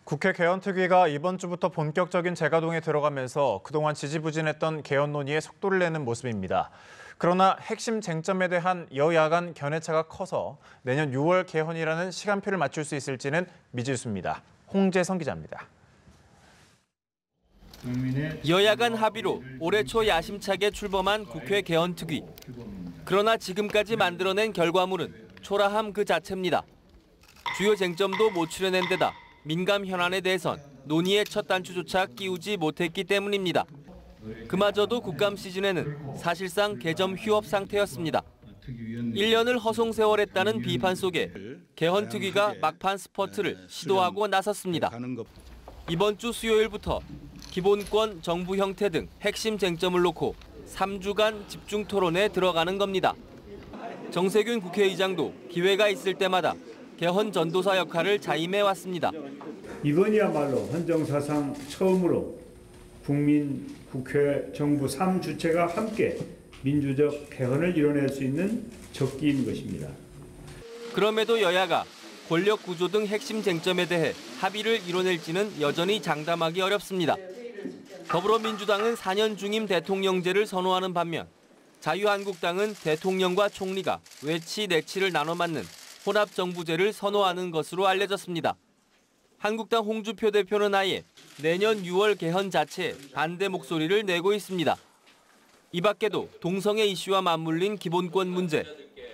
국회 개헌특위가 이번 주부터 본격적인 재가동에 들어가면서 그동안 지지부진했던 개헌 논의에 속도를 내는 모습입니다. 그러나 핵심 쟁점에 대한 여야 간 견해차가 커서 내년 6월 개헌이라는 시간표를 맞출 수 있을지는 미지수입니다. 홍재성 기자입니다. 여야 간 합의로 올해 초 야심차게 출범한 국회 개헌특위. 그러나 지금까지 만들어낸 결과물은 초라함 그 자체입니다. 주요 쟁점도 못 추려낸 데다 민감 현안에 대해선 논의의 첫 단추조차 끼우지 못했기 때문입니다. 그마저도 국감 시즌에는 사실상 개점 휴업 상태였습니다. 1년을 허송세월했다는 비판 속에 개헌특위가 막판 스퍼트를 시도하고 나섰습니다. 이번 주 수요일부터 기본권, 정부 형태 등 핵심 쟁점을 놓고 3주간 집중 토론에 들어가는 겁니다. 정세균 국회의장도 기회가 있을 때마다 개헌 전도사 역할을 자임해왔습니다. 이번이야말로 헌정사상 처음으로 국민, 국회, 정부 3주체가 함께 민주적 개헌을 이뤄낼 수 있는 적기인 것입니다. 그럼에도 여야가 권력 구조 등 핵심 쟁점에 대해 합의를 이뤄낼지는 여전히 장담하기 어렵습니다. 더불어민주당은 4년 중임 대통령제를 선호하는 반면 자유한국당은 대통령과 총리가 외치 내치를 나눠 맡는 혼합정부제를 선호하는 것으로 알려졌습니다. 한국당 홍주표 대표는 아예 내년 6월 개헌 자체에 반대 목소리를 내고 있습니다. 이 밖에도 동성애 이슈와 맞물린 기본권 문제,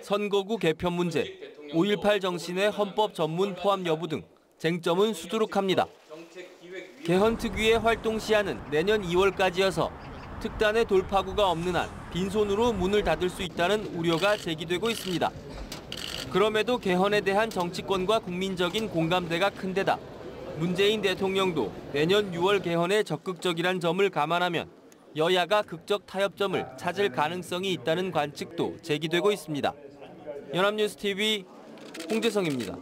선거구 개편 문제, 5.18 정신의 헌법 전문 포함 여부 등 쟁점은 수두룩합니다. 개헌특위의 활동 시한은 내년 2월까지여서 특단의 돌파구가 없는 한 빈손으로 문을 닫을 수 있다는 우려가 제기되고 있습니다. 그럼에도 개헌에 대한 정치권과 국민적인 공감대가 큰 데다 문재인 대통령도 내년 6월 개헌에 적극적이란 점을 감안하면 여야가 극적 타협점을 찾을 가능성이 있다는 관측도 제기되고 있습니다. 연합뉴스TV 홍재성입니다.